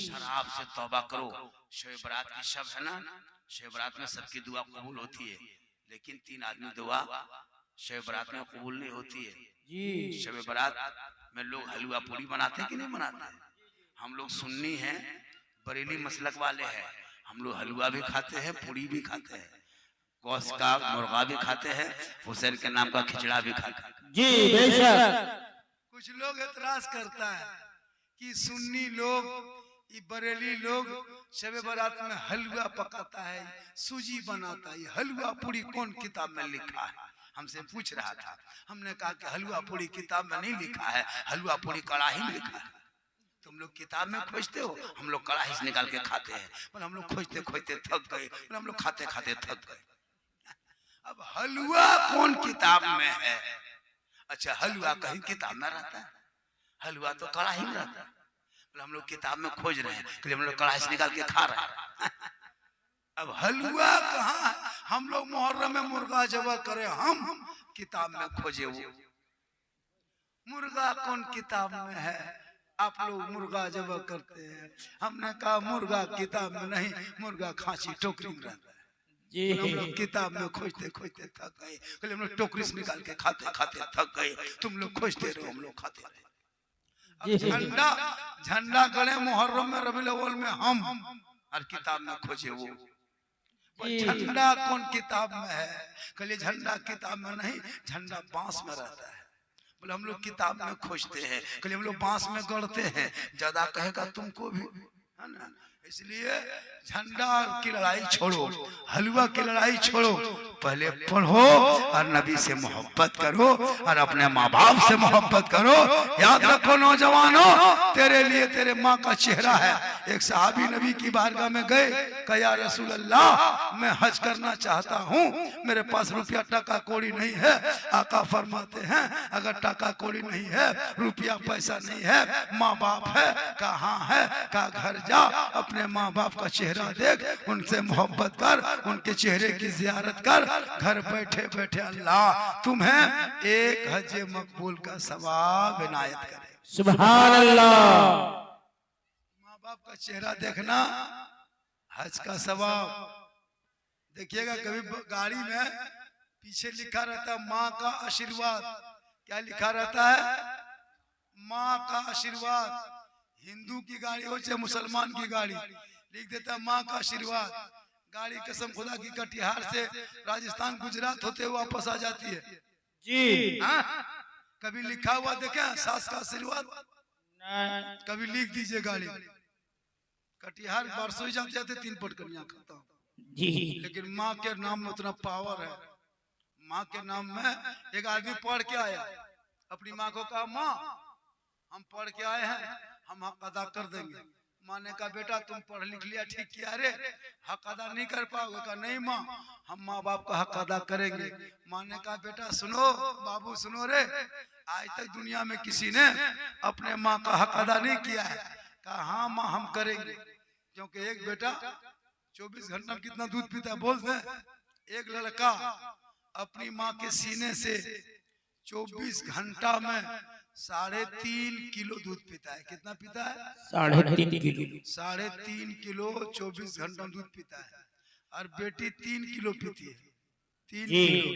शराब से तौबा करो। शब बारात की शब है ना, शब बारात में सबकी दुआ कबूल होती है, लेकिन 3 आदमी दुआ शब बारात में कबूल नहीं होती है जी। शब बारात में लोग हलवा पूरी बनाते हैं कि नहीं बनाते हैं? हम लोग सुन्नी हैं, बरेली मसलक वाले हैं, हम लोग हलवा भी खाते हैं, पूरी भी खाते हैं, गोश्त का मुर्गा भी खाते हैं, हुसैन के नाम का खिचड़ा भी खाते हैं जी बेशक। कुछ लोग एतराज करता है कि सुन्नी लोग, ये बरेली लोग शब बारात में हलवा पकाता है, सूजी बनाता है, हलवा पूरी कौन किताब में लिखा है? हमसे पूछ रहा था, हमने कहा कि हलवा पूरी किताब में नहीं लिखा है, हलवा पूरी कड़ाही में लिखा है। तुम लोग किताब में खोजते हो, हम लोग कड़ाही से निकाल के खाते हैं। पर हम लोग खोजते खोजते थक गए, हम लोग खाते खाते थक गए। अब हलवा कौन किताब में है? अच्छा, हलवा कहीं किताब में रहता है? हलवा तो कड़ाही में रहता है। हम लोग किताब में खोज रहे हैं, हम लोग कड़ाही से निकाल के खा रहे हैं। अब हलवा कहाँ? हम लोग मुहर्रम में मुर्गा जबा करे, हम किताब में खोजे वो मुर्गा कौन किताब में है? आप लोग मुर्गा जबा करते हैं, हमने कहा मुर्गा किताब में नहीं, मुर्गा खांसी टोकरी में रहता है जी। हम लोग किताब में खोजते खोजते थक गए, हम लोग टोकरी से निकाल के खाते खाते थक गए। तुम लोग खोजते रहो, हम लोग खाते रहे। झंडा झंडा गड़े मुहर्रम में, रबीउल अव्वल में हम, और किताब में खोजे वो झंडा कौन किताब में है? कहले झंडा किताब में नहीं, झंडा बांस में रहता है। बोले हम लोग किताब में खोजते हैं, कहले हम लोग बांस में गढ़ते हैं। ज्यादा कहेगा तुमको भी, है ना? इसलिए झंडा की लड़ाई छोड़ो, हलवा की लड़ाई छोड़ो, पहले पढ़ो और नबी से मोहब्बत करो और अपने माँ बाप से मोहब्बत करो। याद रखो नौजवानों, तेरे लिए तेरे माँ का चेहरा है। एक सहाबी नबी की बारगाह में गए, कहा या रसूल अल्लाह, मैं हज करना चाहता हूँ, मेरे पास रुपया टका कौड़ी नहीं है। आका फरमाते हैं अगर टका कौड़ी नहीं है, रुपया पैसा नहीं है, माँ बाप है, कहाँ है? कहा घर जा, अपने माँ बाप का चेहरा देख, उनसे मोहब्बत कर, उनके चेहरे की जियारत कर। घर बैठे बैठे अल्लाह तुम्हें एक हज मकबूल का सवाब इनायत करे। सुभान अल्लाह। माँ बाप का चेहरा देखना हज का सवाब। देखिएगा कभी गाड़ी में पीछे लिखा रहता है माँ का आशीर्वाद। क्या लिखा रहता है? माँ का आशीर्वाद। हिंदू की गाड़ी हो चाहे मुसलमान की गाड़ी, लिख देता है माँ का आशीर्वाद। गाड़ी कसम खुदा की कटिहार से राजस्थान गुजरात होते हुए वापस आ जाती है जी। कभी लिखा हुआ देखे सास का आशीर्वाद? कभी लिख दीजिए गाड़ी। कटिहार बरसोई जाते 3 पटकनियां खाता जी। लेकिन माँ के नाम में उतना पावर है। माँ के नाम में एक आदमी पढ़ के आया, अपनी माँ को कहा माँ हम पढ़ के आए हैं, हम हक अदा कर देंगे। माँ ने कहा बेटा तुम पढ़ लिख लिया, ठीक किया रे, हक अदा नहीं कर पाओगे? कहा नहीं माँ, हम माँ बाप का हक अदा करेंगे। माँ ने कहा बेटा सुनो, बाबू सुनो रे, आज तक दुनिया में किसी ने अपने माँ का हक अदा नहीं किया है। कहा हाँ माँ हम करेंगे, क्योंकि एक बेटा 24 घंटा में कितना दूध पीता है बोल दे? एक लड़का अपनी माँ के सीने से 24 घंटा में 3.5 किलो दूध पीता है। कितना पीता है? 3.5 किलो। 3.5 किलो 24 घंटा दूध पीता है। और बेटी 3 किलो पीती है। 3 किलो,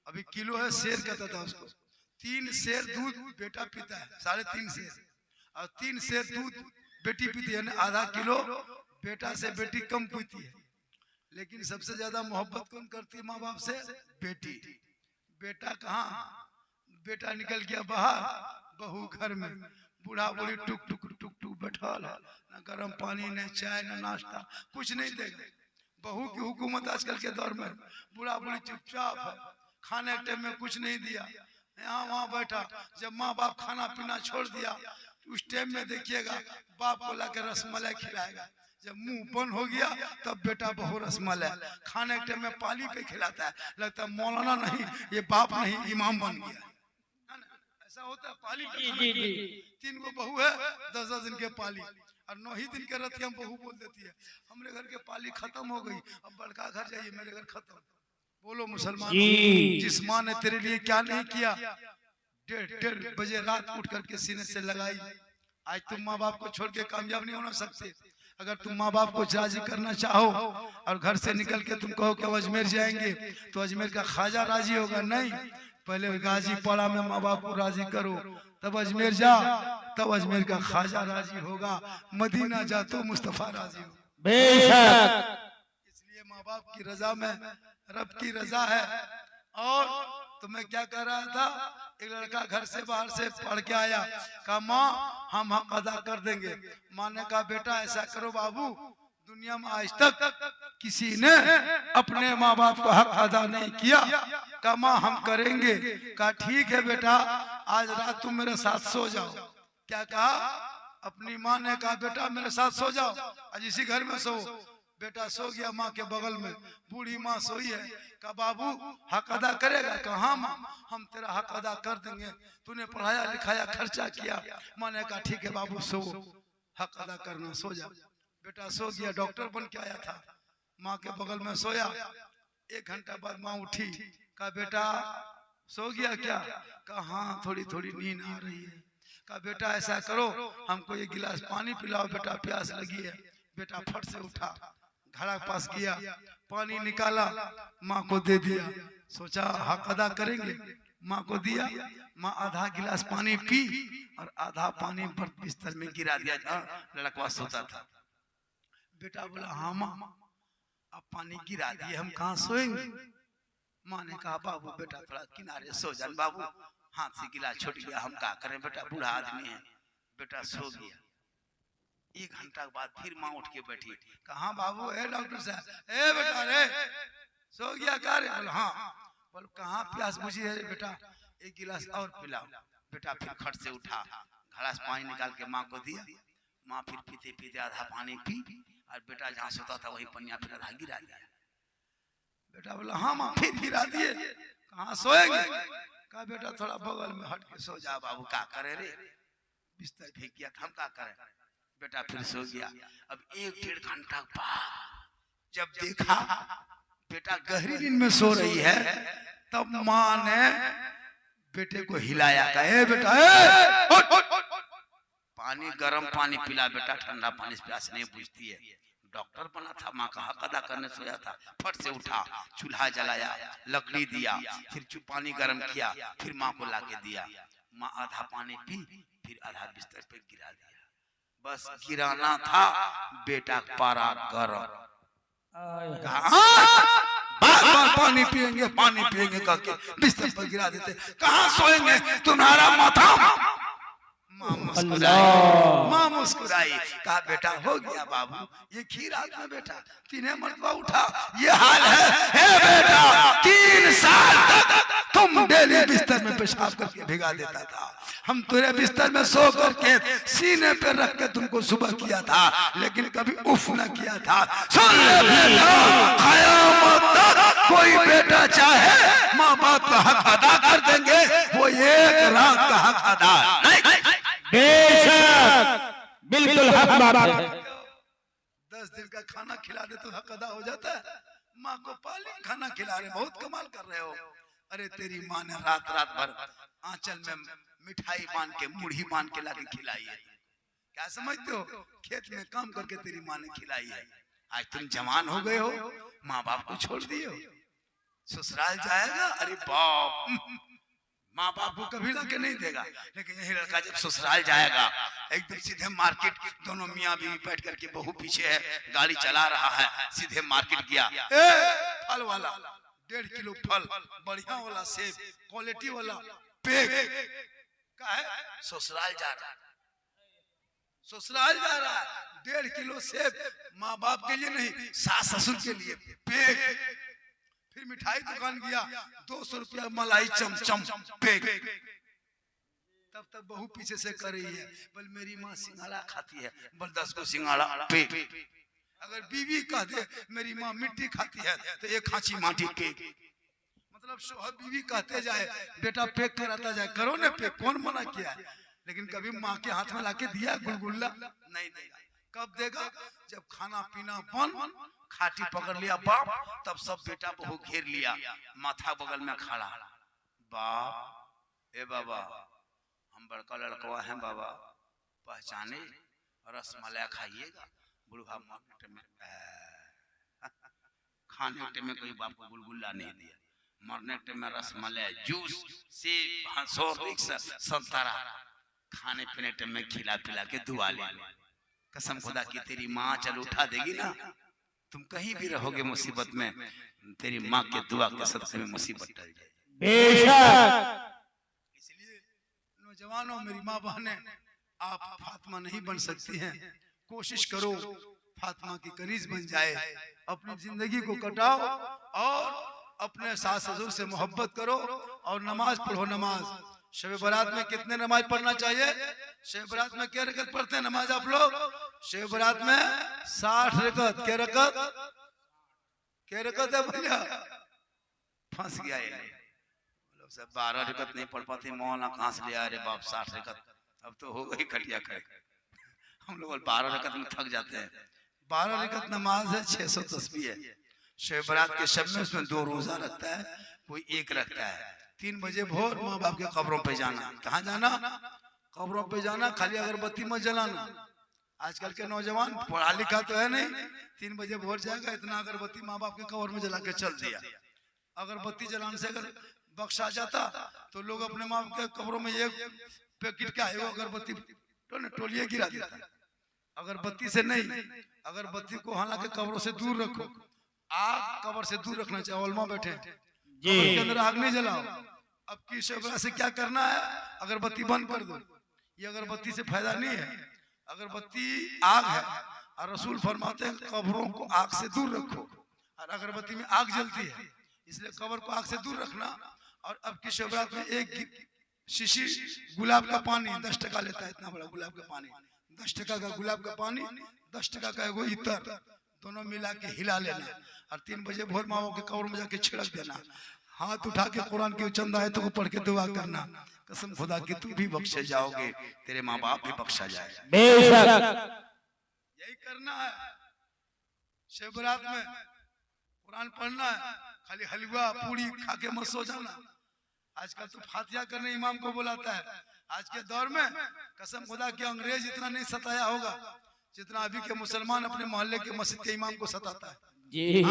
अभी किलो है, शेर कहता था उसको। 3 शेर दूध बेटा पीता है, 3.5 शेर, और 3 शेर दूध बेटी पीती है, आधा किलो बेटा से बेटी कम पीती है। लेकिन सबसे ज्यादा मोहब्बत कौन करती है माँ बाप से? बेटी। बेटा कहाँ? बेटा निकल गया बाहर, बहू घर में, बूढ़ा बूढ़ी टुक टुक टुक टुक बैठा, न गर्म पानी, न चाय, न नाश्ता, कुछ नहीं देगा। बहू की हुकूमत आजकल के दौर में, बूढ़ा बूढ़ी चुपचाप है, खाने के टाइम में कुछ नहीं दिया, यहाँ वहाँ बैठा। जब माँ बाप खाना पीना छोड़ दिया, उस टाइम में देखिएगा बाप को लाकर रसमलाई खिलाएगा। जब मुंह बंद हो गया तब बेटा बहू रसमलाई। खाने के टाइम में पाली पे खिलाता है, लगता है मौलाना नहीं, ये बाप नहीं इमाम बन गया। ऐसा होता है पाली पे। जी जी। 3 गो बहू है, 10-10 दिन के पाली, और 9 ही दिन के रतिया हम बहू बोल देती है हमरे घर के पाली खत्म हो गई, अब बड़का घर जाइए, मेरे घर खत्म। बोलो मुसलमान, जिस माँ ने तेरे लिए क्या नहीं किया, 1:30 बजे रात उठ करके सीने से लगाई। आज तुम माँ बाप को छोड़ के कामयाब नहीं होना सकते। अगर तुम माँ बाप को राजी करना चाहो और घर से निकल के तुम कहो कि अब अजमेर जाएंगे तो अजमेर का ख्वाजा राजी होगा? नहीं, पहले गाजी पाड़ा में माँ बाप को राजी करो, तब अजमेर जा, तब अजमेर का ख्वाजा राजी होगा। मदीना जा तो मुस्तफा राजी हो। बेशक। इसलिए माँ बाप की रजा में रब की रजा है। और तो मैं क्या कह रहा था, एक लड़का घर से बाहर से पढ़ के आया, कहा माँ हम हक अदा कर देंगे। माँ ने कहा बेटा ऐसा करो बाबू, दुनिया में आज तक किसी ने अपने माँ बाप को हक अदा नहीं किया। कहा माँ हम करेंगे। कहा ठीक है बेटा, आज रात तुम मेरे साथ सो जाओ। क्या कहा? अपनी माँ ने कहा बेटा मेरे साथ सो जाओ, आज इसी घर में सो। बेटा सो गया माँ के बगल में, बूढ़ी माँ सोई है। कहा बाबू हक अदा करेगा? कहा हाँ माँ हम तेरा हक अदा कर देंगे, तूने पढ़ाया लिखाया खर्चा किया। माँ ने कहा ठीक है बाबू सो, हक अदा करना, सो जा। बेटा सो गया, डॉक्टर बन के आया था, माँ के बगल में सोया। 1 घंटा बाद माँ उठी, कहा बेटा सो गया क्या? कहा हाँ थोड़ी थोड़ी नींद आ रही है। कहा बेटा ऐसा करो हमको 1 गिलास पानी पिलाओ, बेटा प्यास लगी है। बेटा फट से उठा, घड़ा के पास गया, पानी निकाला, माँ को दे दिया। सोचा हक अदा करेंगे, माँ को दिया। माँ आधा गिलास पानी पी और आधा पानी बिस्तर में गिरा दिया जहाँ लड़का सोता था। बेटा बोला हाँ माँ अब पानी गिरा दिए, हम कहाँ सोएंगे? माँ ने कहा बाबू बेटा थोड़ा किनारे सो जान बाबू, हाथ से गिलास छूट गया, हम क्या करें बेटा, बूढ़ा आदमी है। बेटा सो गया। 1 घंटा के बाद फिर माँ उठ के बैठी, कहा बाबू है डॉक्टर साहब, ए बेटा रे सो गया क्या रे? बोला हाँ। बोल कहाँ प्यास बुझी है बेटा, 1 गिलास और पिलाओ। बेटा फिर खट से उठा, घड़ा से पानी निकाल के माँ को दिया। माँ फिर पीते पीते आधा पानी पी और बेटा जहाँ सोता था वही पनिया फिर आधा गिरा दिया। बेटा बोला हाँ माँ फिर गिरा दिए, कहाँ सोएंगे? कहा बेटा थोड़ा बगल में हट के सो जा बाबू, क्या करे रे, बिस्तर फेंक गया हम क्या करें? बेटा फिर सो गया। अब 1-1.5 घंटा बाद जब देखा बेटा गहरी नींद में सो रही है, तब माँ ने बेटे को हिलाया, कहा बेटा पानी गरम पानी पिला बेटा, ठंडा पानी से प्यास नहीं बुझती है। डॉक्टर बना था, माँ का हक अदा करने सोया था। फट से उठा, चूल्हा जलाया, लकड़ी दिया, फिर पानी गर्म किया, फिर माँ को लाके दिया। माँ आधा पानी पी, फिर आधा बिस्तर पे गिरा दिया। बस गिराना था, बेटा पारा गरम। पानी पिएंगे करके बिस्तर पर गिरा देते। कहाँ सोएंगे, तुम्हारा माथा। माँ मुस्कुराई, कहा बेटा हो गया बाबू, ये खीर रात में बेटा 3 मरतबा उठा, ये हाल है बेटा 3 साल तक तुम डेली बिस्तर में पेशाब करके भिगा देता था। हम तेरे बिस्तर में सो करके सीने पे रख के तुमको सुबह किया था, लेकिन कभी उफ न किया था। सुन ले बेटा, क़यामत तक कोई बेटा चाहे माँ बाप का हक अदा कर देंगे, वो 1 रात का हक अदा नहीं। बेशक बिल्कुल हक बात है। 10 दिन का खाना खिला दे तो हक अदा हो जाता है। माँ को पाली खाना खिला रहे, बहुत कमाल कर रहे हो। अरे तेरी माँ ने रात भर आंचल में मिठाई बांध के, मुढ़ी बांध के लाके खिलाई है। क्या समझते हो, खेत में काम करके तेरी माँ ने खिलाई है। आज तुम जवान हो गए हो, माँ बाप को छोड़ दिए हो, ससुराल जाएगा। अरे बाप, माँ बाप को कभी लाके नहीं देगा, लेकिन यही लड़का जब ससुराल जाएगा एकदम सीधे मार्केट, दोनों मियाँ बीवी बैठ करके, बहू पीछे है, गाड़ी चला रहा है, सीधे मार्केट गया। फल वाला 1.5 किलो फल, बढ़िया वाला सेब, क्वालिटी वाला पेक का है। ससुराल जा रहा है, ससुराल जा रहा है, 1.5 किलो सेब, माँ बाप के लिए नहीं, सास ससुर के लिए पेक। फिर मिठाई दुकान गया, 200 रुपया मलाई चमचम पेक। तब तक बहू पीछे से कर रही है, बोल मेरी माँ सिंघाड़ा खाती है, बोल 10 को सिंघाड़ा पेक। अगर बीवी कह दे मेरी माँ मिट्टी खाती है तो 1 खांची माटी पेक। मतलब शोहर बीवी कहते जाए, बेटा पेक कराता जाए, करो ना पेक, कौन मना किया है। लेकिन कभी माँ के हाथ में लाके दिया गुलगुल्ला? नहीं देगा। कब देगा, जब खाना पीना बंद, खाटी पकड़ लिया बाप, तब सब बेटा बहू घेर लिया, माथा बगल में खड़ा। बाप, ए बाबा हम बड़का लड़कवा हैं बाबा, पहचाने, रसमलाई खाइएगा। बुढ़वा मरने टाइम में खाने टाइम में कोई बाप को गुलगुल्ला नहीं दिया, मरने टाइम में रसमलाई, जूस, सेब, हॉर्लिक्स, संतरा खाने पीने टाइम में खिला पिला के दुआ ले लो। कसम खुदा की तेरी माँ चल उठा देगी ना, तुम कहीं भी रहोगे मुसीबत में, तेरी माँ के दुआ के सदक़े में मुसीबत टल जाएगी। बेशक। इसलिए नौजवानों, मेरी माँ बहनें, आप फातिमा नहीं बन सकती हैं, कोशिश करो फातिमा की कनीज बन जाए, अपनी जिंदगी को कटाओ और अपने सास ससुर से मोहब्बत करो और नमाज पढ़ो। नमाज शब बारात में कितने नमाज पढ़ना चाहिए? शब बारात में क्या रकत पढ़ते हैं नमाज आप लोग? शब बारात में 60 रकत। क्या रकत? क्या रकत है भैया? फंस गया ये, सब 12 रकत नहीं पढ़ पाते, मौलाना कहाँ से ले आए रे बाप 60 रकत, अब तो हो गई खटिया करे। हम लोग 12 रकत में थक जाते हैं। 12 रकत नमाज है, 600 तस्बीह है। शब बारात के शब में उसमें 2 रोजा रखता है, कोई 1 रखता है। 3 बजे भोर माँ बाप के कब्रों पे जाना। कहाँ जाना? कब्रों पे जाना, खाली अगरबत्ती मत जलाना। आजकल के नौजवान पढ़ा लिखा तो है नहीं, 3 बजे भोर जाएगा, इतना अगरबत्ती माँ बाप के कब्र में जला के चल दिया। अगरबत्ती जलाने से अगर बख्शा जाता तो लोग अपने माँ बाप के कब्रों में एक पैकेट का अगरबत्ती टोलिए गिरा देता। अगरबत्ती से नहीं, अगरबत्ती को हालांकि कब्रों से दूर रखो, आग कब्र से दूर रखना चाहिए। उलमा बैठे जी, के अंदर आग नहीं जलाओ। अब की शब बारात से क्या करना है? अगरबत्ती बंद कर दो। ये अगरबत्ती से फायदा नहीं है, अगरबत्ती आग है और रसूल फरमाते हैं कब्रों को आग से दूर रखो, और अगरबत्ती में आग जलती है, इसलिए कब्र को आग से दूर रखना। और अब की शब बारात में एक शीशी गुलाब का पानी 10 टका लेता है, इतना बड़ा गुलाब का पानी, 10 टका का गुलाब का पानी, 10 टका का एगो इतर, दोनों मिला के हिला लेना और 3 बजे भोर माँ के कब्र में जाके छिड़क देना। हाथ उठा के कुरान के चंद आयतों को पढ़ के दुआ करना। कसम खुदा की तू भी बख्शे जाओगे, तेरे माँ बाप भी बख्शा जाएगा। बेशक। यही करना है। शब बारात में कुरान पढ़ना है, खाली हलवा पूरी खा के मत सो जाना। आजकल तो फातिहा करने इमाम को बुलाता है। आज के दौर में कसम खुदा की अंग्रेज इतना नहीं सताया होगा जितना अभी के मुसलमान अपने मोहल्ले के मस्जिद के इमाम को सताता है जी।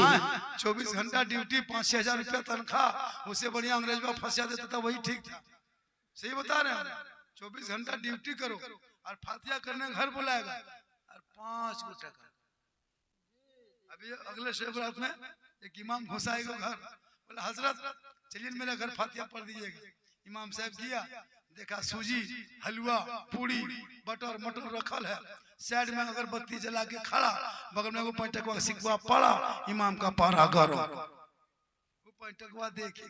24 घंटा ड्यूटी, 5-6 हजार रुपया तनख्वाह, उससे बढ़िया अंग्रेज में फंसा देता था, वही ठीक था। सही बता रहे हैं? 24 घंटा ड्यूटी करो और फातिहा करने घर बुलाएगा और 5 टका। अभी अगले शब बारात में एक इमाम घुसाएगा घर, बोला हजरत चलिए मेरे घर फातिहा पढ़ दीजिएगा। इमाम साहब किया, देखा सूजी, हलवा, पूरी, बटर मटर रखल है, साइड में अगरबत्ती जला के खड़ा, बगल में वो 5 टकवा सिक्का पड़ा, इमाम का पारा गरम। वो 5 टकवा देखे,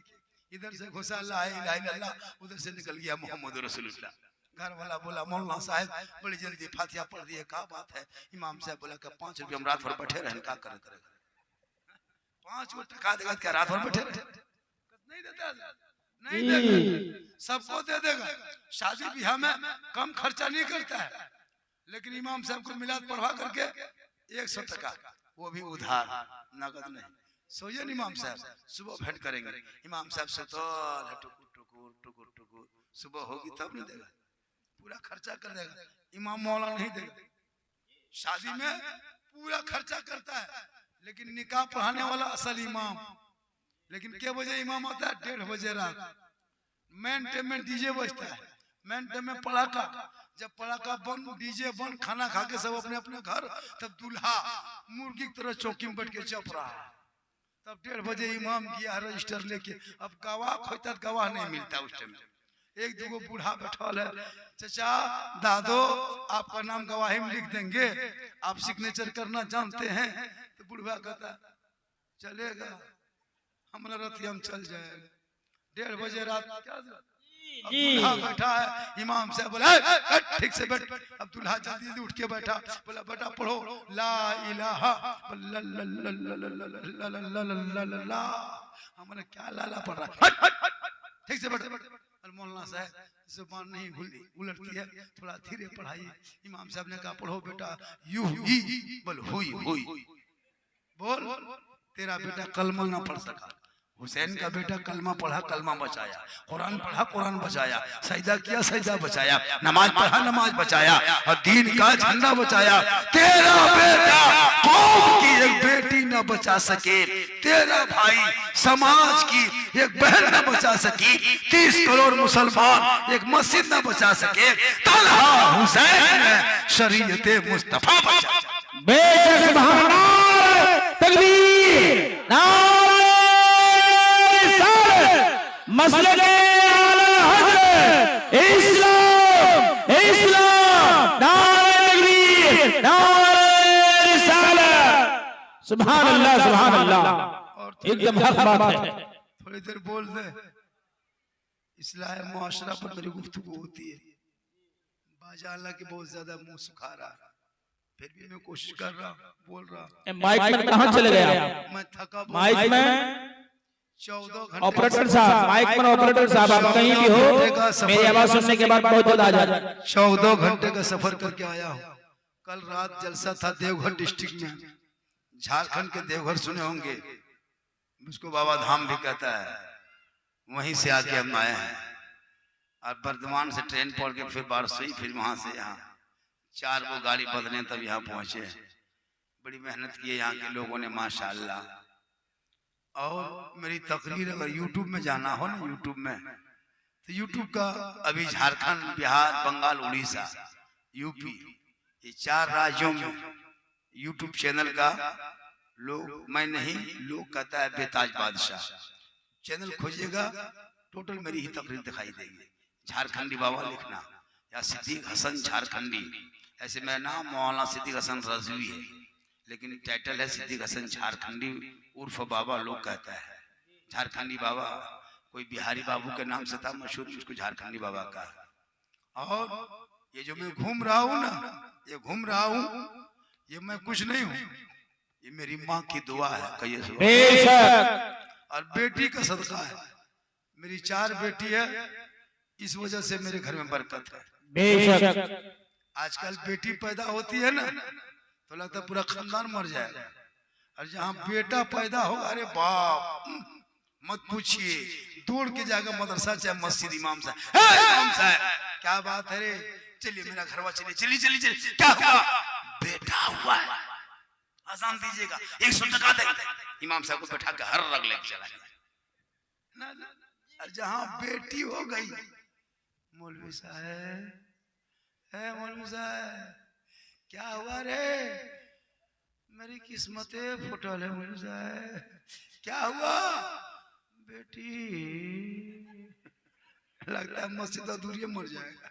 इधर से घुसा ला इलाहा इल्लल्लाह, उधर से निकल गया मोहम्मद रसूलुल्लाह। घर वाला बोला मौलाना साहब बड़ी जल्दी फातिहा पढ़ दिए, क्या बात है? इमाम साहब बोला कि 5 रुपये हम रात भर बैठे रहे, क्या करेगा? 5 टका देगा क्या रात भर बैठे रहे? नहीं देता, नहीं देगा, सबको दे देगा। शादी ब्याह में कम खर्चा नहीं करता है, लेकिन इमाम साहब को मिलाद पढ़वा करके 100 टका, वो भी उधार, नगद नहीं। सोइए इमाम साहब, सुबह भेंट करेंगे। इमाम साहब सुतल है, टुकुर टुकुर टुकुर टुकुर, सुबह होगी तब नहीं देगा, पूरा खर्चा कर देगा। इमाम मौला नहीं देगा। शादी में पूरा खर्चा करता है, लेकिन निकाह पढ़ाने वाला असल इमाम। लेकिन क्या बजे इमाम आता है? 1:30 बजे रात। मेन टाइम में डीजे बजता है, मेन टाइम में पड़ाका। जब पड़ाका बंद, डीजे बंद, खाना खा के सब अपने अपने घर, तब दूल्हा मुर्गी की तरह चौकी में बैठ के चप रहा है। तब 1:30 बजे इमाम गया रजिस्टर लेके। अब गवाह खोजता, गवाह नहीं मिलता उस टाइम। 1-2 बूढ़ा बैठल है, चचा दादो आपका नाम गवाही में लिख देंगे, आप सिग्नेचर करना जानते हैं? तो बूढ़ा कहता चलेगा, हमारा रतिया में चल जाएगा। 1:30 बजे रात क्या दूल्हा बैठा है, इमाम से बोला ठीक से बैठ। अब दूल्हा जल्दी उठ के बैठा, बोला बेटा पढ़ो ला इलाहा ला। हमने क्या लाला पढ़ रहा, ठीक से बैठ। मौलाना साहब जुबान नहीं उलटती है, थोड़ा धीरे पढ़ाइए। इमाम साहब ने कहा पढ़ो बेटा यू ही बोल हुई हुई। बोल तेरा बेटा कलमा ना पढ़ सका, हुसैन का बेटा कलमा पढ़ा, कलमा बचाया, कुरान पढ़ा, कुरान बचाया, सजदा किया, सजदा बचाया, नमाज पढ़ा, नमाज बचाया, और दीन का झंडा बचाया। तेरा बेटा न बचा सके, तेरा भाई समाज की एक बहन न बचा सकी, 30 करोड़ मुसलमान एक मस्जिद न बचा सके, तलहा हुसैन ने शरीयत मुस्तफा बचा। बेशक सुभान अल्लाह, तकबीर, नारे रिसालत, मसलक आला हज़रत, इस्लाम इस्लाम, नारे तकबीर, नारे रिसालत। सुभान अल्लाह सुभान अल्लाह, एकदम हक बात है। थोड़ी देर बोल दे, इस्लाह मुआशरा पर मेरी गुफ्तगू होती है। बाजा अल्लाह के बहुत ज्यादा मुंह सुखा रहा, फिर भी मैं कोशिश कर रहा, बोल रहा। माइक में कहाँ चले गए आप? मैं थका, माइक में 14 घंटे, ऑपरेटर साहब, माइक में ऑपरेटर साहब, आप कहीं भी हो, मेरी आवाज सुनने के बाद बहुत जल्द आ जाए। 14 घंटे का सफर करके आया हूँ। कल रात जलसा था देवघर डिस्ट्रिक्ट में, झारखंड के देवघर सुने होंगे, उसको बाबा धाम भी कहता है, वहीं से आके हम आए हैं। और बर्धमान से ट्रेन पकड़ के फिर बारसोई, फिर वहां से यहाँ 4 वो गाड़ी बदले तब यहाँ पहुंचे। बड़ी मेहनत की है यहाँ के लोगों ने माशाअल्लाह। और मेरी तकरीर अगर यूट्यूब में जाना हो ना, यूट्यूब में, तो यूट्यूब का अभी झारखंड, बिहार, बंगाल, उड़ीसा, यूपी, ये 4 राज्यों में यूट्यूब चैनल का लोग, मैं नहीं, लोग कहता है बेताज बादशाह। चैनल खोजिएगा, टोटल मेरी ही तकरीर दिखाई देगी। झारखंडी बाबा लिखना या सिद्दीक हसन झारखंडी, ऐसे मेरा नाम मौलाना सिद्दीक हसन रजवी है, लेकिन टाइटल है सिद्दीक हसन झारखंडी उर्फ बाबा। लोग कहता है झारखंडी बाबा, कोई बिहारी बाबू के नाम से था मशहूर, उसको झारखंडी बाबा का। और ये जो मैं घूम रहा हूँ ना, ये घूम रहा हूँ, ये मैं कुछ नहीं हूँ, ये मेरी माँ की दुआ है, कहिए, और बेटी का सदका है। मेरी 4 बेटी है, इस वजह से मेरे घर में बरकत है। बेशक आजकल बेटी पैदा होती है ना, तो लगता है पूरा खानदान मर जाएगा, और जहाँ बेटा पैदा होगा, अरे बाप मत पूछिए, दौड़ के जाएगा मदरसा चाहे मस्जिद, इमाम साहब क्या बात है रे, चलिए मेरा घरवा, चलिए चलिए चलिए चलिए, क्या हुआ? बेटा हुआ है, आसान दीजिएगा, 100 टका देंगे। इमाम साहब को बैठा के हर रग लेके चला गया। और जहाँ बेटी हो गई, मौलवी साहब, है मौलवी साहब, क्या हुआ रे? मेरी किस्मतें फुटल है मौलवी साहब, क्या हुआ? बेटी, लगता है मस्जिद दूर मर जाएगा।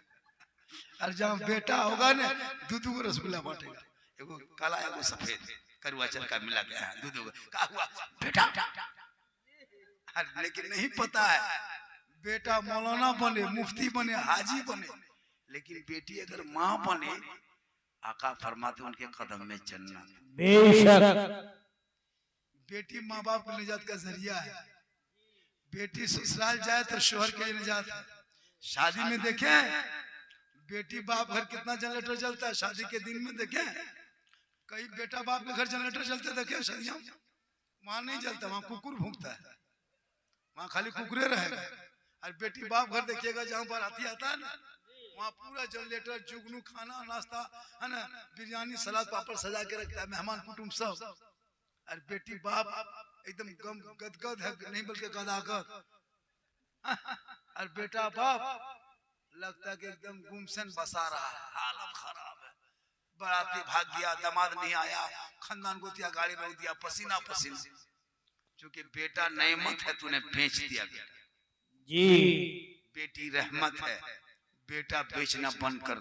और जहाँ बेटा होगा ना, दूध को रसगुल्ला बांटेगा, एगो काला एगो सफेद, करुआ चल का मिला गया है, दूध को, क्या हुआ? बेटा। लेकिन नहीं पता है, बेटा मौलाना बने, मुफ्ती बने, हाजी बने, लेकिन बेटी अगर माँ बने, आका फरमाते उनके कदम में जन्नत। बेशक बेटी माँ बाप को निजात का जरिया है। बेटी ससुराल जाए तो शोहर के लिए निजात है। शादी में देखें, बेटी बाप घर कितना जनरेटर चलता है, शादी के दिन में देखें, कई बेटा बाप के घर जनरेटर चलते देखे, शादियां वहां नहीं चलता, वहां कुकुर भूखता है, वहां खाली कुकुरे रहेगा। और बेटी बाप घर देखिएगा, जहाँ पर हाथी आता है ना, वहाँ पूरा जनरेटर, जुगनू, खाना, नाश्ता है ना, बिरयानी, सलाद, पापड़ सजा के रखता है, मेहमान कुटुंब सब। और बेटी बाप एकदम गम गदगद है, नहीं बल्कि गदागद। और बेटा बाप लगता है कि एकदम गुमसन बसा रहा है, हालत खराब है, बराती भाग गया, दामाद नहीं आया, खानदान को दिया, गाड़ी रोक दिया, पसीना पसीना। क्योंकि बेटा नेमत है, तूने बेच दिया बेटा जी। बेटी रहमत है, बेटा बेचना बंद कर,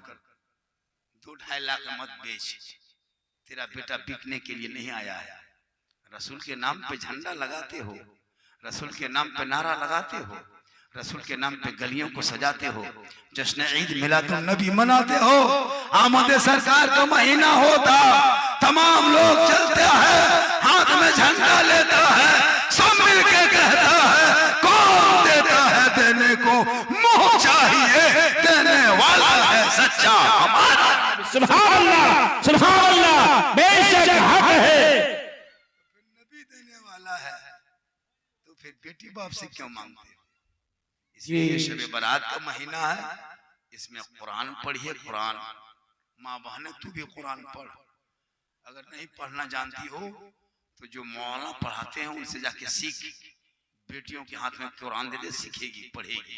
2-2.5 लाख मत बेच, तेरा बेटा बिकने के लिए नहीं आया है। रसूल के नाम पे झंडा लगाते हो, रसूल के नाम पे नारा लगाते हो, रसूल के नाम पे गलियों को सजाते हो, जश्न ईद मिलादुन नबी मनाते हो, आमद सरकार का महीना होता, तमाम लोग चलते हैं, हाथ में झंडा लेता है, सब मिल के कहता है, कौन देता है देने को, मुंह चाहिए देने वाला है सच्चा हमारा। सुभान अल्लाह, सुभान अल्लाह, बेशक हक है। नबी देने वाला है, तो फिर बेटी बाप से क्यों मांगते हो? इसलिए शब बारात का महीना है, इसमें कुरान पढ़िए। कुरान, माँ बहने तू भी कुरान पढ़, अगर नहीं पढ़ना जानती हो तो जो मौलाना पढ़ाते हैं उनसे जाके सीख, बेटियों के हाथ में कुरान दे दे, सीखेगी पढ़ेगी।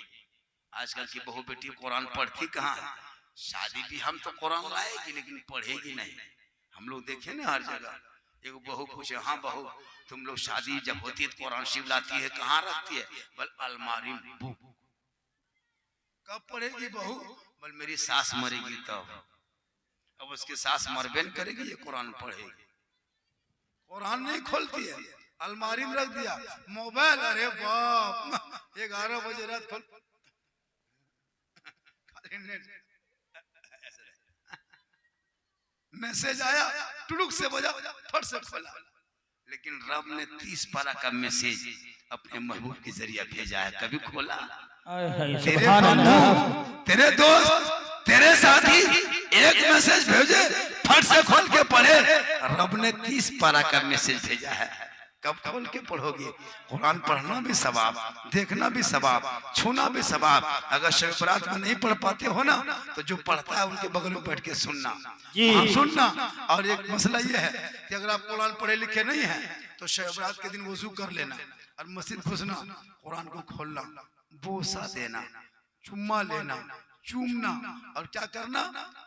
आजकल की बहू बेटी कुरान पढ़ती कहाँ है? शादी भी हम तो कुरान लाएगी लेकिन पढ़ेगी नहीं। हम लोग देखे ना हर जगह, एक बहू पूछे, हाँ बहू तुम लोग शादी जब होती है तो कुरान शिव लाती है, कहाँ रखती है? बल अलमारी में। कब पढ़ेगी बहू? बल मेरी सास मरेगी तब। अब उसकी सास मरबे न करेगी, ये कुरान पढ़ेगी। कुरान नहीं खोलती है, अलमारी में रख दिया। मोबाइल, अरे बाप 11 बजे रात खोल, मैसेज आया, टुडुक से बजा, फट से खोला। लेकिन रब ने 30 पारा का मैसेज अपने महबूब के जरिए भेजा है, कभी खोला? तेरे बंधु, तेरे दोस्त, तेरे साथी एक मैसेज भेजे, फट से खोल के पढ़े। रब ने 30 पारा का मैसेज भेजा है, कब खोल के पढ़ोगे? कुरान पढ़ना भी सवाब, देखना भी सवाब, छूना भी सवाब। अगर शब बरात में नहीं पढ़ पाते हो ना, तो जो पढ़ता है उनके बगल में बैठ के सुनना, सुनना। और एक मसला ये है कि अगर आप कुरान पढ़े लिखे नहीं है तो शब बरात के दिन वजू कर लेना और मस्जिद घुसना, कुरान को खोलना, बोसा देना, चुम्मा लेना, चूमना, और क्या करना?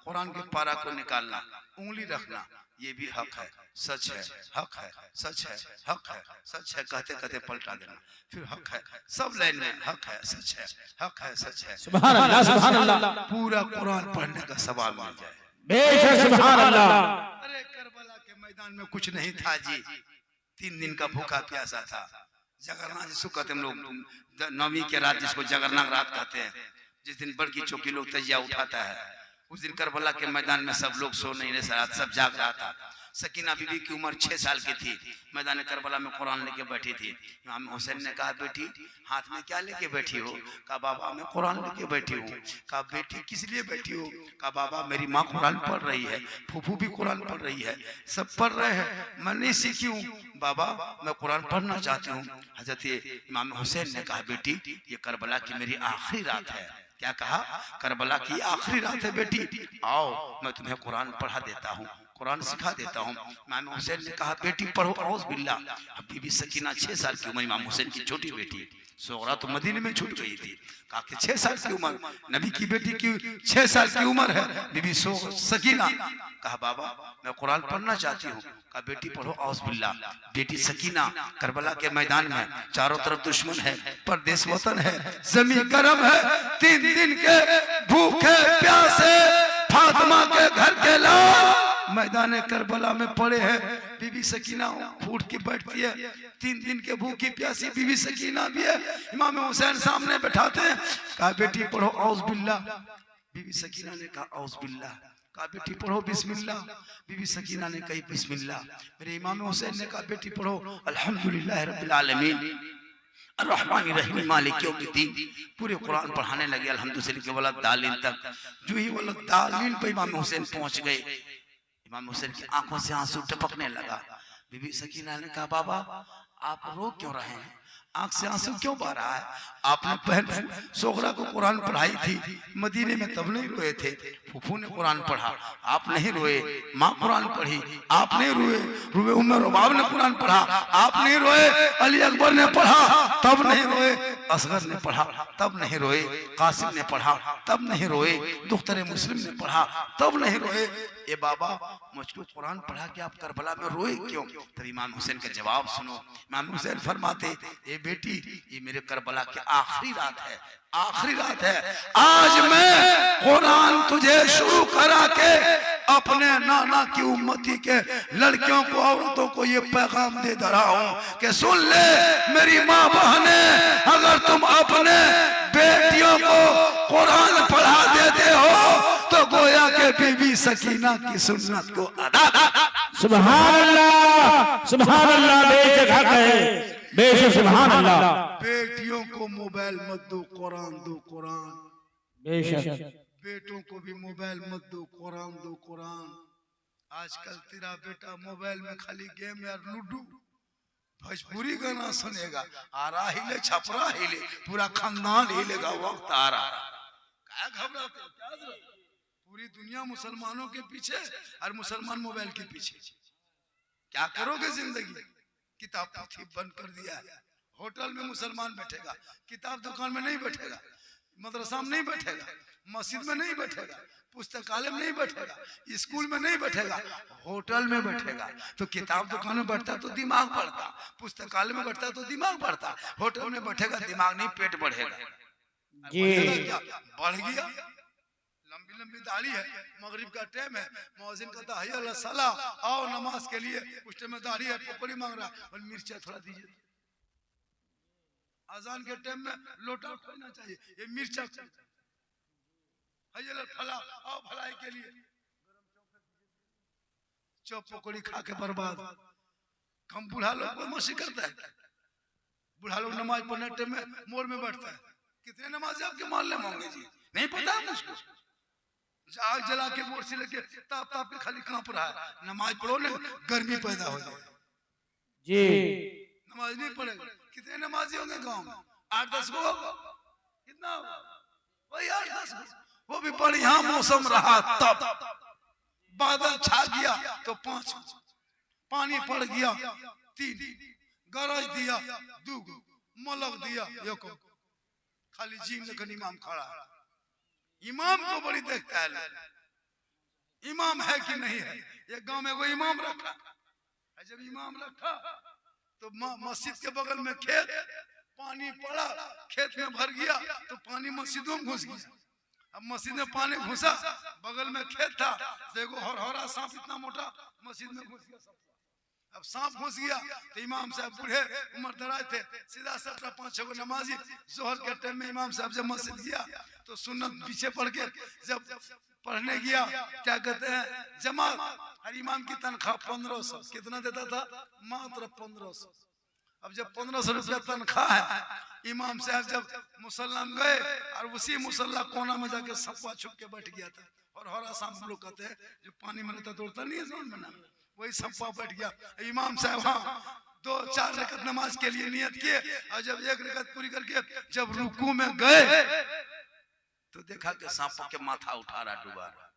कुरान के पारा को निकालना, उंगली रखना। ये भी हक है, सच है, हक है, सच है, हक है, सच है, कहते कहते पलटा देना, फिर हक है, सब लाइन में हक है, सच है, हक है, सच है। सुभान अल्लाह, सुभान अल्लाह। पूरा कुरान पढ़ने का सवाब मिल जाए। बेशक सुभान अल्लाह। अरे करबला के मैदान में कुछ नहीं था जी, 3 दिन का भूखा प्यासा था। जगरना जिसको कहते हम लोग, नवमी के रात जिसको जगरना रात कहते हैं, जिस दिन बड़की चौकी लोग तजिया उठाता है, उस दिन करबला के मैदान में सब लोग सो नहीं रहे, सब जाग रहा था। सकीना बीबी की उम्र 6 साल की थी, मैदान करबला में कुरान लेके बैठी थी। इमाम हुसैन ने कहा, बेटी हाथ में क्या लेके बैठी हो? कहा बाबा मैं कुरान लेके बैठी हूँ। कहा बेटी किस लिए बैठी हो? कहा बाबा मेरी माँ कुरान पढ़ रही है, फूफू भी कुरान पढ़ रही है, सब पढ़ रहे हैं, मैं नहीं सीखी हूँ बाबा, मैं कुरान पढ़ना चाहती हूँ। हजरत इमाम हुसैन ने कहा, बेटी ये करबला की मेरी आखिरी रात है। क्या कहा? करबला की आखिरी रात है बेटी, आओ मैं तुम्हें कुरान पढ़ा देता हूँ, कुरान सिखा देता हूँ। इमाम हुसैन ने कहा, बेटी पढ़ो औज़ बिल्लाह। अब बीबी सकीना 6 साल की उम्र, इमाम हुसैन की छोटी बेटी, सोगरा तो मदीने में छूट गई थी। कहा कि 6 साल की उम्र, नबी की बेटी की 6 साल की उम्र है, बीबी सकीना। कहा बाबा मैं कुरान पढ़ना चाहती हूँ। कहा बेटी पढ़ो औज़ बिल्लाह। बेटी सकीना करबला के मैदान में, चारों तरफ दुश्मन है, परदेश वतन है, जमीन गर्म है, 3 दिन के भूखे प्यासे फातिमा के घर के लोग मैदान करबला में पड़े हैं। बीबी सकीना फूट के बैठती है, 3 दिन के भूखी प्यासी बीबी सकीना भी है, इमाम हुसैन सामने बैठाते हैं। कहा बेटी पढ़ो औज़ बिल्लाह। बीबी सकीना ने कहा औज़ बिल्लाह। कहा बेटी पढ़ो बिस्मिल्लाह। बीबी सकीना ने कही बिस्मिल्लाह। मेरे इमाम हुसैन ने कहा बेटी पढ़ो अल्हम्दुलिल्लाह रब्बिल आलमीन अर्रहमानिर रहीम मालिक यौमिद्दीन। पूरे कुरान पढ़ाने लगे अल्हम्दुलिल्लाह के वलद दालिन तक। जो ही वलद दालिन पे इमाम हुसैन पहुंच गए, इमाम हुसैन की आंखों से आंसू टपकने लगा। बीबी सकीना ने कहा बाबा आप रो क्यों रहे हैं, आंख से आंसू क्यों बह रहा है? आपने बहन सोगरा को कुरान पढ़ाई थी मदीने में, तब नहीं रोए थे। फूफू ने कुरान पढ़ा, आप नहीं रोए। माँ कुरान पढ़ी, आप नहीं रोए। रुए उमर रुबाब ने कुरान पढ़ा, आप नहीं रोए। अली अकबर ने पढ़ा, तब नहीं रोए। असगर ने पढ़ा, तब नहीं रोए। कासिम ने पढ़ा, तब नहीं रोए। दुख्तर मुस्लिम ने पढ़ा, तब नहीं रोए। ये बाबा मुझको कुरान पढ़ा के आप करबला में रोए क्यों? तब इमाम हुसैन का जवाब सुनो। इमाम हुसैन फरमाते, ये बेटी ये मेरे करबला की आखिरी रात है, आखिरी रात है। आज मैं कुरान तुझे शुरू करा के अपने नाना की उम्मती के लड़कियों को, औरतों को ये पैगाम दे रहा हूँ कि सुन ले मेरी माँ बहने, अगर तुम अपने बेटियों को कुरान पढ़ा देते हो तो गोया के बीबी सकीना की सुन्नत को अदा। सुभान अल्लाह, सुभान अल्लाह। बेशक हक है, बेशक सुभान अल्लाह। बेटियों को मोबाइल मत दो, कुरान दो, कुरान। बेशक बेटों को भी मोबाइल मत दो, कुरान दो, कुरान। आजकल तेरा बेटा मोबाइल में खाली गेम या लूडो, भोजपुरी गाना सुनेगा, आरा हिले छपरा हिले, पूरा खानदान हिलेगा। वक्त आ रहा, क्या घबराते हो? क्या जरूरत? पूरी दुनिया मुसलमानों के पीछे और मुसलमान मोबाइल के पीछे। क्या करोगे जिंदगी? किताब पोथी बंद कर दिया है। होटल में मुसलमान बैठेगा, किताब दुकान में नहीं बैठेगा, मदरसा में नहीं बैठेगा, मस्जिद में नहीं बैठेगा, पुस्तकालय में नहीं बैठेगा, स्कूल में नहीं बैठेगा, होटल में बैठेगा। तो किताब दुकान में बैठता तो दिमाग बढ़ता, पुस्तकालय में बैठता तो दिमाग बढ़ता, होटल में बैठेगा दिमाग नहीं पेट बढ़ेगा। बढ़ गया, लंबी लंबी दाढ़ी है, मगरिब का टाइम है, मौजिन कहता है अल्लाह सला आओ नमाज के लिए, उस टाइम में दाढ़ी है, पकौड़ी मांग रहा है और मिर्चा थोड़ा दीजिए। अजान के टाइम में लोटा खोलना चाहिए, ये मिर्चा फला आओ भलाई के लिए, चौप पकौड़ी खा के बर्बाद। कम बूढ़ा लोग बदमाशी करता है, बूढ़ा लोग नमाज पढ़ने टाइम में मोड़ में बैठता है। कितने नमाज आपके मोहल्ले में होंगे जी, नहीं पता मुझको। आग जला के बोर से लेके ताप ताप के खाली कांप रहा है। नमाज पढ़ो ना, गर्मी पैदा हो जाए जी। नमाज नहीं पढ़ेगा, कितने नमाजी होंगे गांव में? 8-10 को कितना होगा? वही 8-10 को। वो भी बढ़िया मौसम रहा तब बादल छा गया तो 5, पानी पड़ गया 3, गरज दिया 2, मलक दिया 1, खाली जीम लेकर इमाम खड़ा। इमाम को बड़ी देखता है लोग, इमाम है कि नहीं है। ये गांव में वो इमाम रखा, जब इमाम रखा तो मस्जिद के बगल में खेत, पानी पड़ा, खेत में भर गया तो पानी मस्जिदों में घुस गया। अब मस्जिद में पानी घुसा, बगल में खेत था, देखो हरहरा सांप इतना मोटा मस्जिद में घुस गया। अब सांप घुस गया तो इमाम साहब बूढ़े उम्र दराज थे, सीधा सबका 5-6 को नमाजी। जोहर के टाइम में इमाम साहब जब मस्जिद गया तो सुन्नत पीछे पड़ के जब पढ़ने गया, क्या कहते हैं, जमात। हर इमाम की तनख्वाह 1500, कितना देता था? मात्र 1500। अब जब 1500 रुपया तनख्वाह है, इमाम साहब जब मुसल्ला में गए और उसी मुसल्ला कोना में जाके सप्पा छुप के बैठ गया था। और हरा सांप हम लोग कहते हैं जो पानी में रहता तोड़ता नहीं है, समझ में ना, वही सप्पा बैठ गया। इमाम साहब हाँ 2-4 रकत नमाज के लिए नियत किए और जब 1 रकत पूरी करके जब रुकू में गए तो देखा कि सांप के माथा उठा रहा, डूबा रहा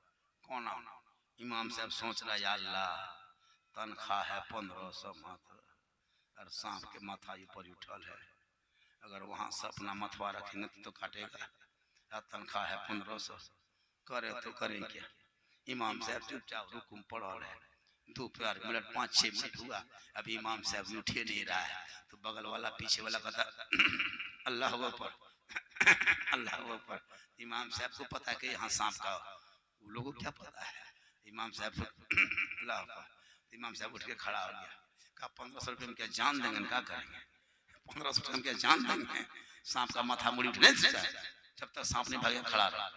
कोना। इमाम साहब सोच रहा, या अल्लाह तनख्वाह है 1500 मात्र और सांप के माथा ऊपर उठल है, अगर वहां से अपना मथवा रखेंगे तो काटेगा। तनख्वाह है 1500, करे तो करें क्या। इमाम साहब चुपचाप रुकुम पड़ल है। 2 मिनट 5-6 मिनट हुआ, अभी इमाम साहब उठे नहीं रहा है। तो बगल वाला पीछे वाला कहता अल्लाह अकबर अल्लाह अकबर। इमाम साहब को पता है कि यहाँ सांप का, वो लोगों को क्या पता है। इमाम साहब अल्लाह अकबर। इमाम साहब उठ के खड़ा हो गया, कहा 1500 रुपये में क्या जान देंगे, क्या करेंगे? 1500 रुपये में क्या जान देंगे? सांप का माथा मुड़ी उठने से जब तक सांप नहीं भागे खड़ा रहा।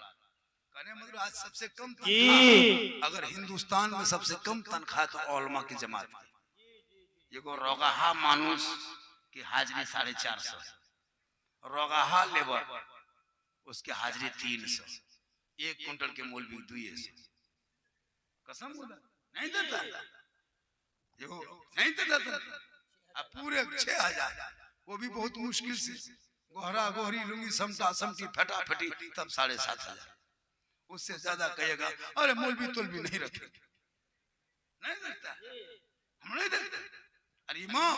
मतलब आज सबसे कम तनख्वाह, अगर हिंदुस्तान में सबसे कम तनख्वाह तो उलमा की जमात की। ये को रोगाहा मानुस की हाजिरी 450, रोगाहा लेबर उसके हाजिरी 300, 1 क्विंटल के मूल भी 200। कसम नहीं देता, नहीं देता। अब पूरे 6000, वो भी बहुत मुश्किल से, गोहरा गोहरी लुंगी समटा समटी फटा फटी, तब 7500। उससे ज्यादा कहेगा अरे मौलवी तौलवी नहीं रखे, नहीं देखता, हम नहीं देखते। अरे इमाम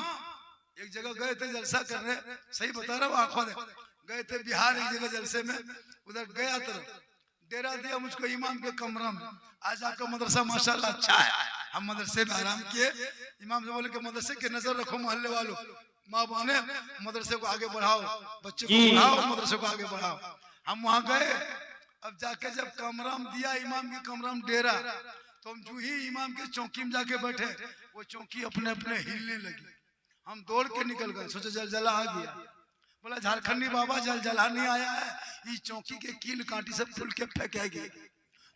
एक जगह गए थे जलसा करने, सही बता रहा हूँ, आंखों ने गए थे बिहार एक जगह जलसे में, उधर गया तरफ डेरा दिया मुझको इमाम के कमरा में। आज आपका मदरसा माशाल्लाह अच्छा है, हम मदरसे में आराम किए। इमाम से बोले कि मदरसे की नजर रखो, मोहल्ले वालों, माँ बहने मदरसे को आगे बढ़ाओ, बच्चे को बढ़ाओ, मदरसे को आगे बढ़ाओ। हम वहां गए, अब जाके जब कमराम दिया इमाम के कमराम डेरा, तो हम जो ही इमाम के चौकी में जाके बैठे, वो चौकी अपने अपने हिलने लगी। हम दौड़ के निकल गए, सोचे जलजला आ गया। बोला झारखंडी बाबा जलजला नहीं आया है, ये चौकी के कील कांटी सब खुल के फेंकेगी।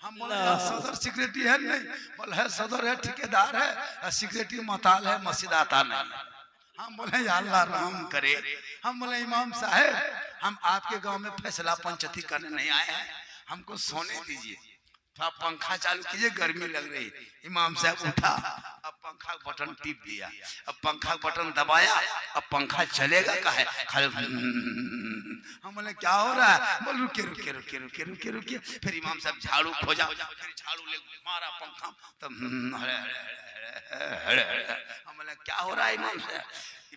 हम बोले सदर सिक्योरिटी है नहीं, बोले है सदर है, ठेकेदार है, सिक्योरिटी मताल है, मस्जिद आता नहीं। हम बोले या अल्लाह रहम करे। हम बोले इमाम साहब हम आपके गांव में फैसला पंचायती करने नहीं आए हैं, हमको सोने दीजिए, थोड़ा पंखा चालू कीजिए, गर्मी लग रही। इमाम साहब उठा, अब पंखा बटन टिप दिया, अब पंखा बटन दबाया, अब पंखा चलेगा का है खाली। हम बोले क्या हो रहा है? बोल रुके रुके रुके रुके रुके रुके। फिर इमाम साहब झाड़ू खोजा, फिर झाड़ू ले मारा पंखा, तब हम बोले क्या हो रहा है इमाम से?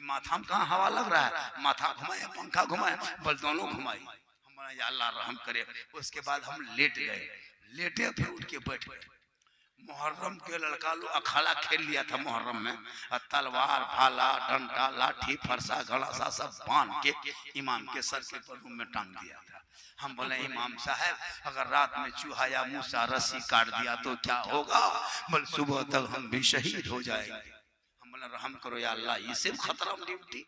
माथा में कहाँ हवा लग रहा है? माथा घुमाए, पंखा घुमाए, बल दोनों घुमाई। हम बोला या अल्लाह रहम करे। उसके बाद हम लेट गए, लेटे फिर उठ के बैठ गए। मुहर्रम के लड़का लोग अखाड़ा खेल लिया था मुहर्रम में, तलवार भाला डंडा लाठी फरसा घड़ासा सब बांध के इमाम के सर के ऊपर में टांग दिया था। हम बोले इमाम साहब अगर रात में चूहा या मूसा रस्सी काट दिया तो क्या होगा? बोले सुबह तक हम भी शहीद हो जाएंगे। हम बोले रहम करो या अल्लाह, ये सिर्फ खतरा ड्यूटी,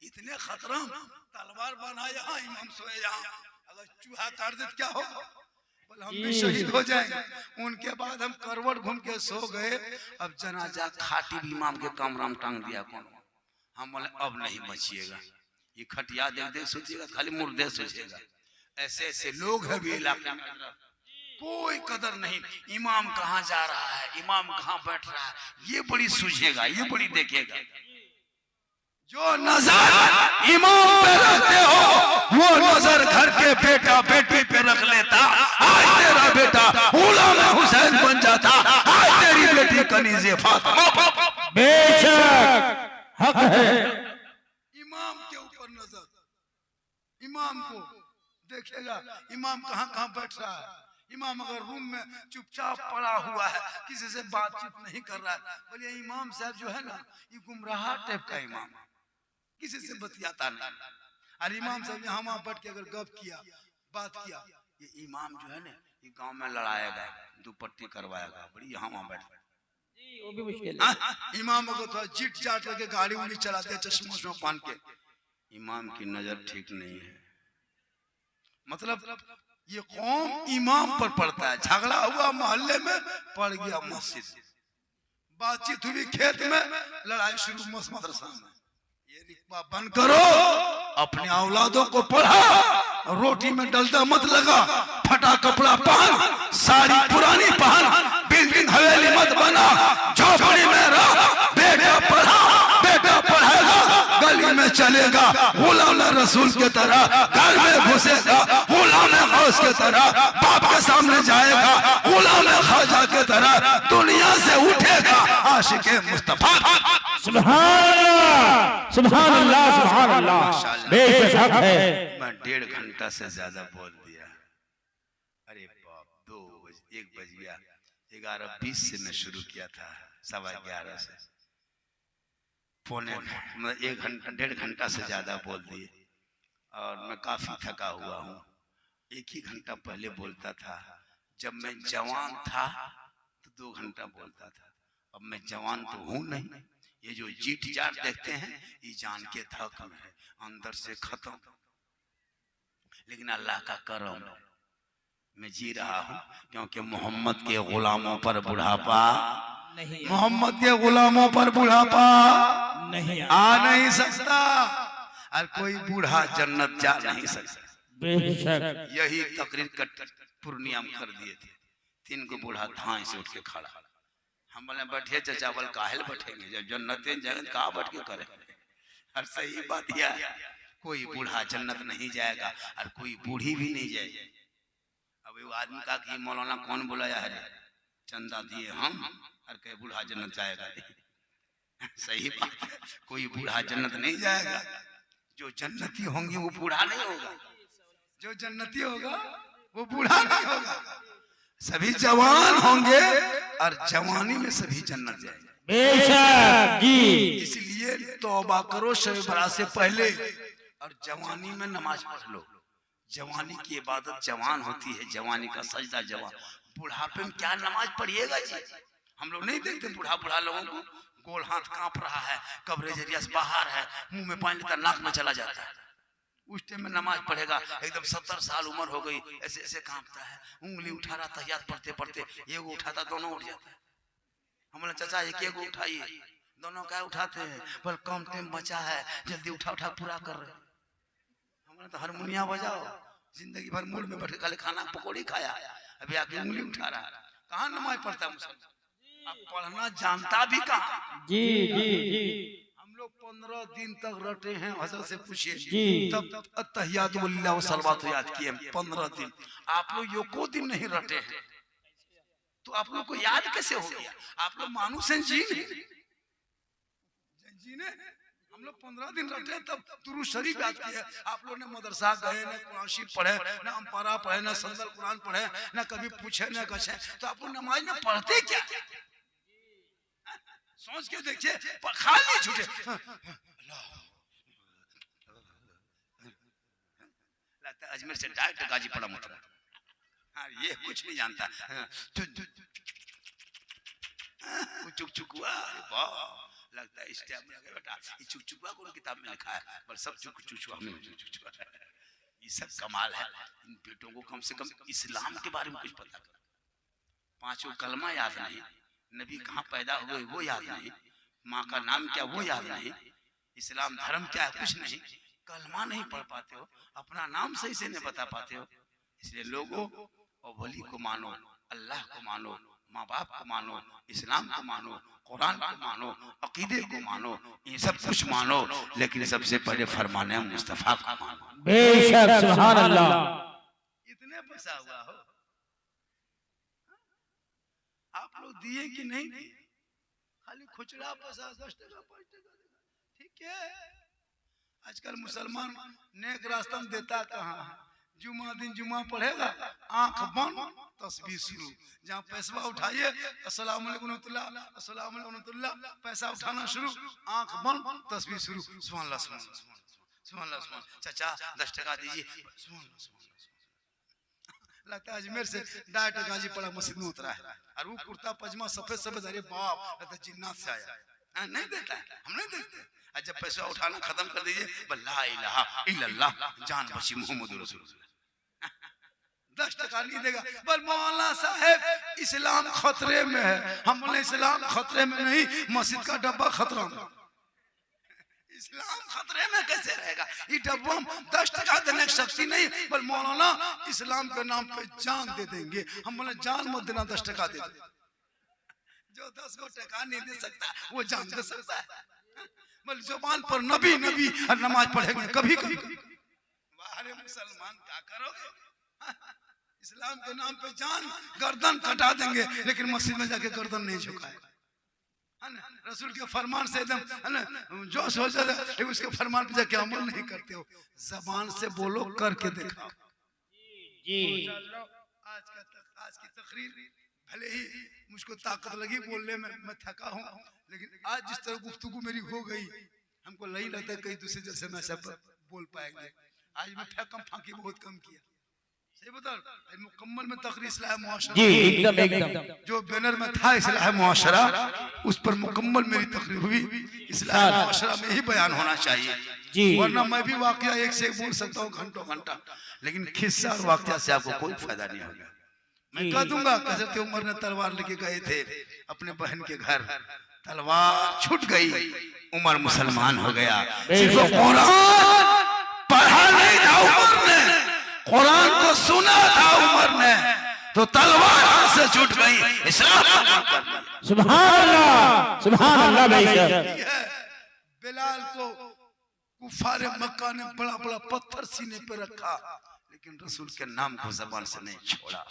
इतने खतरा, तलवार बनाया इमाम सोए यहाँ, अगर चूहा काट दे क्या होगा? बोले हम भी शहीद हो जाएंगे। उनके बाद हम करवट घूम के सो गए। अब जनाजा खाटी भी इमाम के कमरा में टांग दिया कौन। हम बोले अब नहीं बचिएगा, ये खटिया देख देख सोचिएगा खाली मुर्दे सोचेगा। ऐसे ऐसे लोग हैं भी इलाके में, कोई कदर नहीं। इमाम कहाँ जा रहा है, इमाम कहाँ बैठ रहा है, ये बड़ी सूझेगा, ये बड़ी देखेगा। जो नजर इमाम पे रखते हो वो नजर घर के बेटा बेटी पे रख लेता। आज तेरा बेटा गुलाम हुसैन बन जाता, आज तेरी बेटी कनीज़े फातिमा। बेशक हक है। इमाम के ऊपर नजर, इमाम को देखेगा इमाम कहाँ कहाँ बैठ रहा है। इमाम अगर रूम में चुपचाप पड़ा हुआ है, किसी से बातचीत नहीं कर रहा है, बोलिए इमाम साहब जो है ना ये गुमराह टाइप का इमाम, किसी से बतियाता नहीं। और इमाम साहब यहाँ वहाँ बैठ के अगर गप किया बात किया, ये इमाम जो है ना ये गांव में लड़ाएगा, दुपट्टी करवाएगा, बड़ी यहाँ वहाँ बैठ वो भी मुश्किल है। इमाम को थोड़ा चिट चाट करके गाड़ी उड़ी चलाते, चश्मा उश्मा पहन के। इमाम की नजर ठीक नहीं है, मतलब ये कौम इमाम पर पड़ता है। झगड़ा हुआ मोहल्ले में, पड़ गया मस्जिद, बातचीत हुई खेत में, लड़ाई शुरू मदरसा में। ये रिक्बा बंद करो, अपने औलादों को पढ़ा, रोटी में डलता मत लगा, फटा कपड़ा पहन, साड़ी पुरानी पहन, बिल्डिंग हवेली मत बना, झोपड़ी में रह। बेटा पढ़ा, बेटा पढ़ेगा, गली में चलेगा गुलाम रसूल के तरह, घर में घुसेगा गुलाम गौस के तरह, बाप के सामने जाएगा गुलाम ख्वाजा के तरह, दुनिया से उठेगा आशिक़े मुस्तफा। सुभान अल्लाह, सुभान अल्लाह, सुभान अल्लाह। बेशक हक है। मैं 1.5 घंटा से ज्यादा बोल दिया। अरे बाप, 1 बज गया। 11:20 से मैं शुरू किया था, 11:15 से, पौने मतलब 1.5 घंटा से ज्यादा बोल दिए। और मैं काफी थका हुआ हूँ। 1 ही घंटा पहले बोलता था, जब मैं जवान था तो 2 घंटा बोलता था। अब मैं जवान तो हूँ नहीं। ये जो जीट जाट देखते हैं ये जान के थक में है, अंदर से खत्म। लेकिन अल्लाह का करम मैं जी रहा हूँ, क्योंकि मोहम्मद के गुलामों पर बुढ़ापा नहीं, मोहम्मद के गुलामों पर बुढ़ापा नहीं आ नहीं सकता, और कोई बूढ़ा जन्नत जा नहीं सकता। बेशक। यही तकरीर पूर्णिया में कर दिए थे। 3 को बूढ़ा धाई से उठ के खड़ा। हम बोले बैठे चाचा, बोल काहे बैठेंगे, जब जन्नत जगत कहाँ बैठ के करेंगे। और सही बात यह, कोई बूढ़ा जन्नत नहीं जाएगा और कोई बूढ़ी भी नहीं जाएगी। अब वो आदमी का कि मौलाना कौन बुलाया है, चंदा दिए हम, और कहे बूढ़ा जन्नत जाएगा नहीं। सही बात है, कोई बूढ़ा जन्नत नहीं जाएगा। जो जन्नती होंगे वो बूढ़ा नहीं होगा, जो जन्नती होगा वो बूढ़ा नहीं होगा। सभी जवान होंगे और जवानी में सभी जन्नत जाएंगे। बेशक जी। इसलिए तौबा करो शब बरात से पहले, और जवानी में नमाज पढ़ लो। जवानी की इबादत जवान होती है, जवानी का सजदा जवान। बुढ़ापे में क्या नमाज पढ़िएगा जी। हम लोग नहीं देखते बुढ़ा बुढ़ा लोगों को, गोल हाथ कांप रहा है, कब्रेज एरिया से बाहर है, मुंह में पानी लेता नाक में चला जाता है। उस टाइम में नमाज पढ़ेगा, एकदम 70 साल उम्र हो गई, ऐसे ऐसे कांपता है, उंगली उठा रहा था, याद पढ़ते पढ़ते एगो उठाता दोनों उठ जाता है। हम बोले चाचा एक एगो उठाइए, दोनों क्या उठाते हैं, बोल कम टाइम बचा है, जल्दी उठा उठा पूरा कर रहे। हमने तो हारमोनिया बजाओ, जिंदगी भर मूड में बैठे खाली खाना पकौड़ी खाया, अभी आके उंगली उठा रहा है। कहाँ नमाज पढ़ता मुसलमान, अब पढ़ना जानता भी कहाँ। जी जी जी। हम लोग 15 दिन तक रटे हैं, हजरत से पूछिए जी। तब अत्तहियातु लिल्लाह व सलवातु याद किए 15 दिन। आप लोग यो को दिन नहीं रटे हैं, तो आप लोग को याद कैसे हो गया? आप लोग मानुष हैं, जी नहीं। जीने हम लोग 15 दिन रखे तब दुरूद शरीफ याद किए। आप लोग ने मदरसा गए, न कुरान शरीफ पढ़े, न अम्पारा पढ़े, न संदल कुरान पढ़े, न कभी पूछे न कछे, तो आप नमाज में पढ़ते क्या? सोच के देखिए, खाली झूठे लगता है अजमेर से डायरेक्ट गाजी पड़ा मतलब। हाँ, ये कुछ नहीं जानता। चुक चुकुआ, लगता है इस टाइम में बेटा ये चुक चुकुआ कौन किताब में लिखा है, पर सब चुक चुकुआ में चुक चुकुआ। ये सब कमाल है। इन बेटों को कम से कम इस्लाम के बारे में कुछ पता कर। 5 कलमा याद नहीं, नबी कहाँ पैदा हुए वो याद नहीं, माँ का नाम क्या वो याद नहीं, इस्लाम धर्म क्या है कुछ नहीं, कलमा नहीं पढ़ पाते हो, अपना नाम सही से नहीं बता पाते हो। इसलिए लोगों और वली को मानो, अल्लाह को मानो, माँ बाप को मानो, इस्लाम को मानो, कुरान को मानो, अकीदे को मानो, ये सब कुछ मानो, लेकिन सबसे पहले फरमाने मुस्तफा को मानो। बेशक सुभान अल्लाह। इतने पैसा हुआ हो आप लोग दिए कि नहीं दिए? खाली खुचरा पैसा 10 टका 5 टका, ठीक है। आजकल मुसलमान नेक रास्ता में देता कहाँ है? जुमा दिन जुमा पढ़ेगा, आंख बंद तस्बीह शुरू, जहाँ पैसा उठाइए अस्सलाम वालेकुम रहमतुल्लाह, अस्सलाम वालेकुम रहमतुल्लाह, पैसा उठाना शुरू, आंख बंद तस्बीह शुरू, सुभान अल्लाह सुभान अल्लाह सुभान अल्लाह सुभान। चाचा 10 टका दीजिए, सुभान अल्लाह सुभान अल्लाह। लगता है अजमेर से डायरेक्ट गाजी पड़ा मस्जिद में उतरा है, और वो कुर्ता पजामा सफेद सफेद, अरे बाप लगता है जिन्नात से आया। नहीं देता है, हम नहीं देखते। जब पैसा उठाना खत्म कर दीजिए, ला इलाहा इल्लल्लाह, जान बची मोहम्मद रसूलुल्लाह। 10 टका नहीं देगा, बल मौलाना साहब इस्लाम खतरे में है। हम बोले इस्लाम खतरे में नहीं, मस्जिद का डब्बा खतरा में। इस्लाम खतरे में कैसे रहेगा? ये डब्बा 10 टका देने की शक्ति नहीं, बल मौलाना इस्लाम के नाम पे जान दे देंगे। हम बोले जान मत देना, 10 टका दे दे। जो 10 को टका नहीं दे सकता वो जान दे सकता है। बल जुबान पर नबी नबी और नमाज पढ़ेंगे कभी कभी। बाहर मुसलमान क्या करोगे? इस्लाम के नाम पे जान गर्दन कटा देंगे, लेकिन मस्जिद में जाके गर्दन नहीं झुकाए। रसूल के फरमान से एकदम है ना जोश हो जाता है, लेकिन उसके फरमान पे जाके अमल नहीं करते हो। जबान से बोलो, करके दिखाओ। जी आज की तकरीर भले ही मुझको ताकत लगी बोलने में, मैं थका हूँ, लेकिन आज जिस तरह गुफ्तगू मेरी हो गई, हमको नहीं लगता कहीं दूसरे जैसे मैं सब बोल पाएंगे। आज मैं फांकी बहुत कम किया, सही बता। मुकम्मल में तकरीर इस्लाह मुआशरा, जी एकदम एकदम। जो बैनर में था इस्लाह मुआशरा, उस पर मुकम्मल मेरी तकरीर हुई। इस्लाह मुआशरा में ही बयान होना चाहिए जी, वरना मैं भी वाकया एक से एक बोल सकता हूँ घंटों घंटा, लेकिन किस्सा और वाकया से आपको कोई फायदा नहीं होगा। मैं कह दूंगा हज़रत उमर ने तलवार लेके गए थे अपने बहन के घर, तलवार छूट गई, उमर मुसलमान हो गया। सिर्फ कुरान पढ़ा नहीं था उमर ने, कुरान को सुना था उमर ने, तो तलवार हाथ से छूट गई, इस्लाम सुभान अल्लाह सुभान अल्लाह। बिलाल को कुफारे मक्का ने बड़ा बड़ा पत्थर सीने पे रखा, लेकिन रसूल के नाम को ज़बान से नहीं छोड़ा।